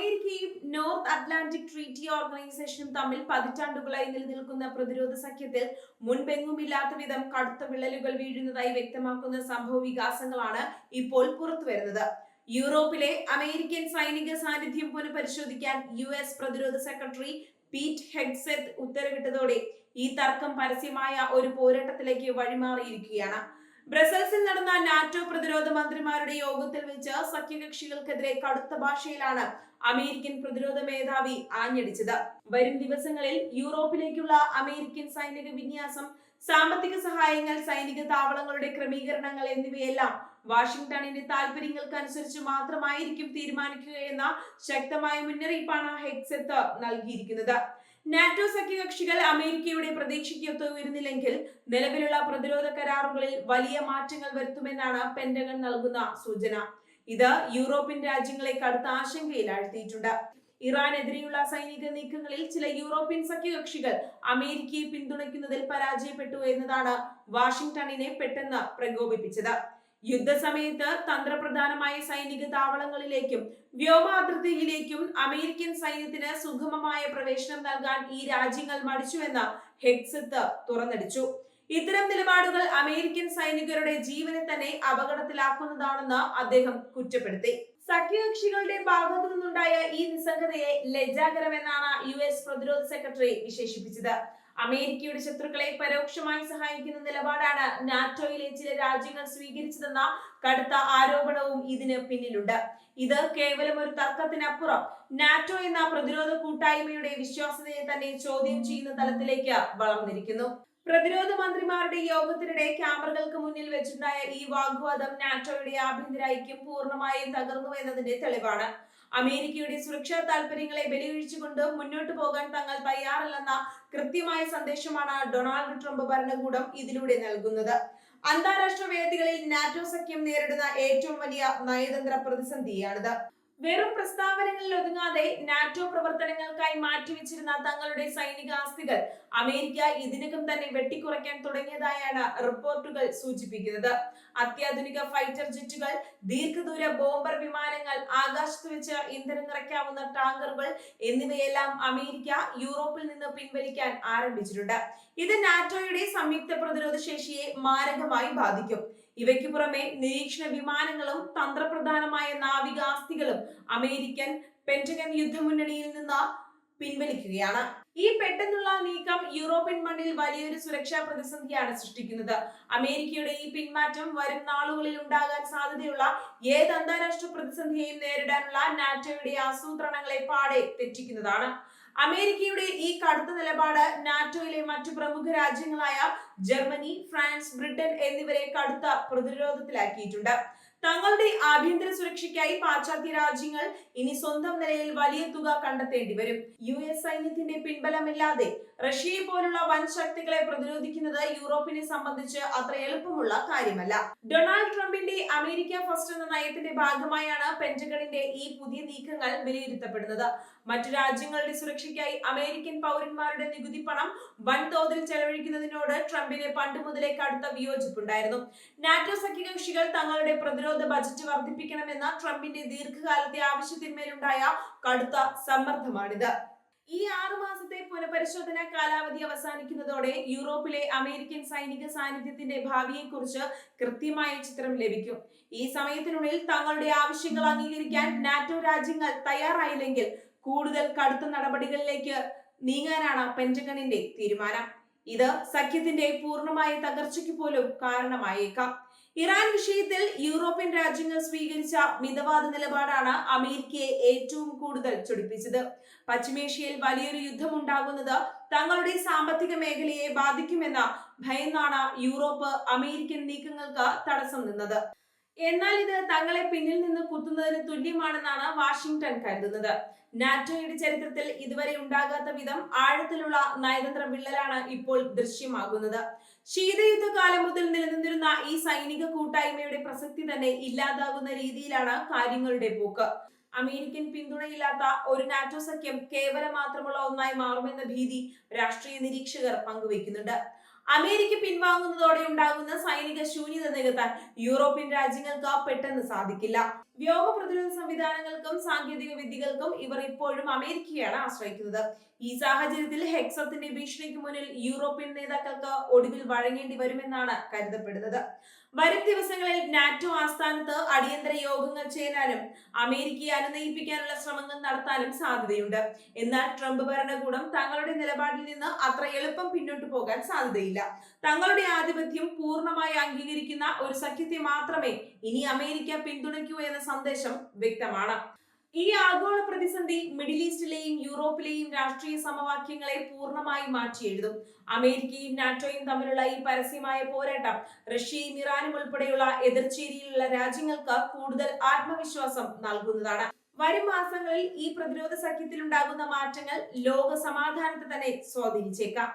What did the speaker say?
അമേരിക്കയും north Atlantic treaty ഓർഗനൈസേഷനും തമ്മിൽ പതിറ്റാണ്ടുകളായി നിലനിൽക്കുന്ന പ്രതിരോധ സഖ്യത്തിൽ മുൻപെങ്ങുമില്ലാത്ത വിധം കടുത്ത വിള്ളലുകൾ വീഴുന്നതായി വ്യക്തമാക്കുന്ന സംഭവ വികാസങ്ങളാണ് ഇപ്പോൾ പുറത്തുവരുന്നത്. യൂറോപ്പിലെ അമേരിക്കൻ സൈനിക സാന്നിധ്യം പുനഃപരിശോധിക്കാൻ US പ്രതിരോധ സെക്രട്ടറി പീറ്റ് ഹെഗ്സെത്ത് ഉത്തരവിട്ടതോടെ ഈ തർക്കം പരസ്യമായ ഒരു പോരാട്ടത്തിലേക്ക് വഴിമാറിയിരിക്കുകയാണ്. ബ്രസൽസിൽ നടന്ന നാറ്റോ പ്രതിരോധ മന്ത്രിമാരുടെ യോഗത്തിൽ വെച്ച് സഖ്യകക്ഷികൾക്കെതിരെ കടുത്ത ഭാഷയിലാണ് അമേരിക്കൻ പ്രതിരോധ മേധാവി ആഞ്ഞടിച്ചത്. വരും ദിവസങ്ങളിൽ യൂറോപ്പിലേക്കുള്ള അമേരിക്കൻ സൈനിക വിന്യാസം, സാമ്പത്തിക സഹായങ്ങൾ, സൈനിക താവളങ്ങളുടെ ക്രമീകരണങ്ങൾ എന്നിവയെല്ലാം വാഷിംഗ്ടണിന്റെ താൽപര്യങ്ങൾക്കനുസരിച്ച് മാത്രമായിരിക്കും തീരുമാനിക്കുകയെന്ന ശക്തമായ മുന്നറിയിപ്പാണ് ഹെഗ്സെത്ത് നൽകിയിരിക്കുന്നത്. നാറ്റോ സഖ്യകക്ഷികൾ അമേരിക്കയുടെ പ്രതീക്ഷയ്ക്കൊത്ത് ഉയരുന്നില്ലെങ്കിൽ നിലവിലുള്ള പ്രതിരോധ കരാറുകളിൽ വലിയ മാറ്റങ്ങൾ വരുത്തുമെന്നാണ് പെന്റഗൺ നൽകുന്ന സൂചന. ഇത് യൂറോപ്യൻ രാജ്യങ്ങളെ കടുത്ത ആശങ്കയിലാഴ്ത്തിയിട്ടുണ്ട്. ഇറാനെതിരെയുള്ള സൈനിക നീക്കങ്ങളിൽ ചില യൂറോപ്യൻ സഖ്യകക്ഷികൾ അമേരിക്കയെ പിന്തുണയ്ക്കുന്നതിൽ പരാജയപ്പെട്ടു എന്നതാണ് വാഷിംഗ്ടണിനെ പെട്ടെന്ന് പ്രകോപിപ്പിച്ചത്. യുദ്ധസമയത്ത് തന്ത്രപ്രധാനമായ സൈനിക താവളങ്ങളിലേക്കും വ്യോമാതിർത്തിയിലേക്കും അമേരിക്കൻ സൈന്യത്തിന് സുഗമമായ പ്രവേശനം നൽകാൻ ഈ രാജ്യങ്ങൾ മടിച്ചുവെന്ന് ഹെഗ്സെത്ത് തുറന്നടിച്ചു. ഇത്തരം നിലപാടുകൾ അമേരിക്കൻ സൈനികരുടെ ജീവനെ തന്നെ അപകടത്തിലാക്കുന്നതാണെന്ന് അദ്ദേഹം കുറ്റപ്പെടുത്തി. സഖ്യകക്ഷികളുടെ ഭാഗത്തു നിന്നുണ്ടായ ഈ നിസ്സംഗതയെ ലജ്ജാകരമെന്നാണ് US പ്രതിരോധ സെക്രട്ടറി വിശേഷിപ്പിച്ചത്. അമേരിക്കയുടെ ശത്രുക്കളെ പരോക്ഷമായി സഹായിക്കുന്ന നിലപാടാണ് നാറ്റോയിലെ ചില രാജ്യങ്ങൾ സ്വീകരിച്ചതെന്ന കടുത്ത ആരോപണവും ഇതിന് പിന്നിലുണ്ട്. ഇത് കേവലം ഒരു തർക്കത്തിനപ്പുറം നാറ്റോ എന്ന പ്രതിരോധ കൂട്ടായ്മയുടെ വിശ്വാസ്യതയെ തന്നെ ചോദ്യം ചെയ്യുന്ന തലത്തിലേക്ക് വളർന്നിരിക്കുന്നു. പ്രതിരോധ മന്ത്രിമാരുടെ യോഗത്തിനിടെ ക്യാമറകൾക്ക് മുന്നിൽ വെച്ചുണ്ടായ ഈ വാഗ്വാദം നാറ്റോയുടെ ആഭ്യന്തര ഐക്യം പൂർണ്ണമായും തകർന്നു എന്നതിന്റെ തെളിവാണ്. അമേരിക്കയുടെ സുരക്ഷാ താൽപര്യങ്ങളെ ബലികഴിച്ചുകൊണ്ട് മുന്നോട്ടു പോകാൻ തങ്ങൾ തയ്യാറല്ലെന്ന കൃത്യമായ സന്ദേശമാണ് ഡൊണാൾഡ് ട്രംപ് ഭരണകൂടം ഇതിലൂടെ നൽകുന്നത്. അന്താരാഷ്ട്ര വേദികളിൽ നാറ്റോ സഖ്യം നേരിടുന്ന ഏറ്റവും വലിയ നയതന്ത്ര പ്രതിസന്ധിയാണിത്. വെറും പ്രസ്താവനകളിൽ ഒതുങ്ങാതെ നാറ്റോ പ്രവർത്തനങ്ങൾക്കായി മാറ്റിവെച്ചിരുന്ന തങ്ങളുടെ സൈനിക ആസ്തികൾ അമേരിക്ക ഇതിനകം തന്നെ വെട്ടിക്കുറയ്ക്കാൻ തുടങ്ങിയതായാണ് റിപ്പോർട്ടുകൾ സൂചിപ്പിക്കുന്നത്. അത്യാധുനിക ഫൈറ്റർ ജെറ്റുകൾ, ദീർഘദൂര ബോംബർ വിമാനങ്ങൾ, ആകാശത്ത് വെച്ച് ഇന്ധനം നിറയ്ക്കാവുന്ന ടാങ്കറുകൾ എന്നിവയെല്ലാം അമേരിക്ക യൂറോപ്പിൽ നിന്ന് പിൻവലിക്കാൻ ആരംഭിച്ചിട്ടുണ്ട്. ഇത് നാറ്റോയുടെ സംയുക്ത പ്രതിരോധ ശേഷിയെ മാരകമായി ബാധിക്കും. ഇവയ്ക്ക് പുറമെ നിരീക്ഷണ വിമാനങ്ങളും തന്ത്രപ്രധാനമായ നാവികാസ്തികളും അമേരിക്കൻ പെന്റഗൺ യുദ്ധമുന്നണിയിൽ നിന്ന് പിൻവലിക്കുകയാണ്. ഈ പെട്ടെന്നുള്ള നീക്കം യൂറോപ്യൻ മണ്ണിൽ വലിയൊരു സുരക്ഷാ പ്രതിസന്ധിയാണ് സൃഷ്ടിക്കുന്നത്. അമേരിക്കയുടെ ഈ പിന്മാറ്റം വരും നാളുകളിൽ ഉണ്ടാകാൻ സാധ്യതയുള്ള ഏത് അന്താരാഷ്ട്ര പ്രതിസന്ധിയെയും നേരിടാനുള്ള നാറ്റോയുടെ ആസൂത്രണങ്ങളെ പാടെ തെറ്റിക്കുന്നതാണ്. അമേരിക്കയുടെ ഈ കടുത്ത നിലപാട് നാറ്റോയിലെ മറ്റു പ്രമുഖ രാജ്യങ്ങളായ ജർമ്മനി, ഫ്രാൻസ്, ബ്രിട്ടൻ എന്നിവരെ കടുത്ത പ്രതിരോധത്തിലാക്കിയിട്ടുണ്ട്. തങ്ങളുടെ ആഭ്യന്തര സുരക്ഷയ്ക്കായി പാശ്ചാത്യ രാജ്യങ്ങൾ ഇനി സ്വന്തം നിലയിൽ വലിയ തുക കണ്ടെത്തേണ്ടി വരും. US സൈന്യത്തിന്റെ പിൻബലമില്ലാതെ റഷ്യയെ പോലുള്ള വൻ ശക്തികളെ പ്രതിരോധിക്കുന്നത് യൂറോപ്പിനെ സംബന്ധിച്ച് അത്ര എളുപ്പമുള്ള കാര്യമല്ല. ഡൊണാൾഡ് ട്രംപിന്റെ അമേരിക്ക ഫസ്റ്റ് എന്ന നയത്തിന്റെ ഭാഗമായാണ് പെന്റഗണിന്റെ ഈ പുതിയ നീക്കങ്ങൾ വിലയിരുത്തപ്പെടുന്നത്. മറ്റു രാജ്യങ്ങളുടെ സുരക്ഷയ്ക്കായി അമേരിക്കൻ പൗരന്മാരുടെ നികുതി പണം വൻതോതിൽ ചെലവഴിക്കുന്നതിനോട് ട്രംപിന് പണ്ട് മുതലേ കടുത്ത വിയോജിപ്പുണ്ടായിരുന്നു. നാറ്റോ സഖ്യകക്ഷികൾ തങ്ങളുടെ പ്രതിരോധ ബജറ്റ് വർദ്ധിപ്പിക്കണമെന്ന ട്രംപിന്റെ ദീർഘകാലത്തെ ആവശ്യത്തിന്മേലുണ്ടായ കടുത്ത സമ്മർദ്ദമാണിത്. ഈ 6 മാസത്തെ പുനഃപരിശോധന കാലാവധി അവസാനിക്കുന്നതോടെ യൂറോപ്പിലെ അമേരിക്കൻ സൈനിക സാന്നിധ്യത്തിന്റെ ഭാവിയെക്കുറിച്ച് കൃത്യമായ ചിത്രം ലഭിക്കും. ഈ സമയത്തിനുള്ളിൽ തങ്ങളുടെ ആവശ്യങ്ങൾ അംഗീകരിക്കാൻ നാറ്റോ രാജ്യങ്ങൾ തയ്യാറായില്ലെങ്കിൽ കൂടുതൽ കടുത്ത നടപടികളിലേക്ക് നീങ്ങാനാണ് പെന്റഗണിന്റെ തീരുമാനം. ഇത് സഖ്യത്തിന്റെ പൂർണ്ണമായ തകർച്ചയ്ക്ക് പോലും കാരണമായേക്കാം. ഇറാൻ വിഷയത്തിൽ യൂറോപ്യൻ രാജ്യങ്ങൾ സ്വീകരിച്ച മിതവാദ നിലപാടാണ് അമേരിക്കയെ ഏറ്റവും കൂടുതൽ ചൊടിപ്പിച്ചത്. പശ്ചിമേഷ്യയിൽ വലിയൊരു യുദ്ധമുണ്ടാകുന്നത് തങ്ങളുടെ സാമ്പത്തിക മേഖലയെ ബാധിക്കുമെന്ന ഭയന്നാണ് യൂറോപ്പ് അമേരിക്കൻ നീക്കങ്ങൾക്ക് തടസ്സം നിന്നത്. എന്നാൽ ഇത് തങ്ങളെ പിന്നിൽ നിന്ന് കുത്തുന്നതിന് തുല്യമാണെന്നാണ് വാഷിംഗ്ടൺ കരുതുന്നത്. നാറ്റോയുടെ ചരിത്രത്തിൽ ഇതുവരെ ഉണ്ടാകാത്ത വിധം ആഴത്തിലുള്ള നയതന്ത്ര വിള്ളലാണ് ഇപ്പോൾ ദൃശ്യമാകുന്നത്. ശീതയുദ്ധകാലം മുതൽ നിലനിന്നിരുന്ന ഈ സൈനിക കൂട്ടായ്മയുടെ പ്രസക്തി തന്നെ ഇല്ലാതാകുന്ന രീതിയിലാണ് കാര്യങ്ങളുടെ പോക്ക്. അമേരിക്കൻ പിന്തുണയില്ലാത്ത ഒരു നാറ്റോ സഖ്യം കേവലം മാത്രമുള്ള ഒന്നായി മാറുമെന്ന ഭീതി രാഷ്ട്രീയ നിരീക്ഷകർ പങ്കുവയ്ക്കുന്നുണ്ട്. അമേരിക്ക പിൻവാങ്ങുന്നതോടെ ഉണ്ടാകുന്ന സൈനിക ശൂന്യത നികത്താൻ യൂറോപ്യൻ രാജ്യങ്ങൾക്ക് പെട്ടെന്ന് സാധിക്കില്ല. വ്യോമ പ്രതിരോധ സംവിധാനങ്ങൾക്കും സാങ്കേതിക വിദ്യകൾക്കും ഇവർ ഇപ്പോഴും അമേരിക്കയാണ് ആശ്രയിക്കുന്നത്. ഈ സാഹചര്യത്തിൽ ഹെക്സത്തിന്റെ ഭീഷണിക്ക് മുന്നിൽ യൂറോപ്യൻ നേതാക്കൾക്ക് ഒടുവിൽ വഴങ്ങേണ്ടി വരുമെന്നാണ് കരുതപ്പെടുന്നത്. വരും ദിവസങ്ങളിൽ നാറ്റോ ആസ്ഥാനത്ത് അടിയന്തര യോഗങ്ങൾ ചേരാനും അമേരിക്കയെ അനുനയിപ്പിക്കാനുള്ള ശ്രമങ്ങൾ നടത്താനും സാധ്യതയുണ്ട്. എന്നാൽ ട്രംപ് ഭരണകൂടം തങ്ങളുടെ നിലപാടിൽ നിന്ന് അത്ര എളുപ്പം പിന്നോട്ട് പോകാൻ സാധ്യതയില്ല. തങ്ങളുടെ ആധിപത്യം പൂർണ്ണമായി അംഗീകരിക്കുന്ന ഒരു സഖ്യത്തെ മാത്രമേ ഇനി അമേരിക്ക പിന്തുണയ്ക്കൂ എന്ന സന്ദേശം വ്യക്തമാണ്. ഈ ആഗോള പ്രതിസന്ധി മിഡിൽ ഈസ്റ്റിലെയും യൂറോപ്പിലെയും രാഷ്ട്രീയ സമവാക്യങ്ങളെ പൂർണ്ണമായി മാറ്റിയെഴുതും. അമേരിക്കയും നാറ്റോയും തമ്മിലുള്ള ഈ പരസ്യമായ പോരാട്ടം റഷ്യയും ഇറാനും ഉൾപ്പെടെയുള്ള എതിർചേരിയിലുള്ള രാജ്യങ്ങൾക്ക് കൂടുതൽ ആത്മവിശ്വാസം നൽകുന്നതാണ്. വരും മാസങ്ങളിൽ ഈ പ്രതിരോധ സഖ്യത്തിൽ ഉണ്ടാകുന്ന മാറ്റങ്ങൾ ലോക സമാധാനത്തെ തന്നെ സ്വാധീനിച്ചേക്കാം.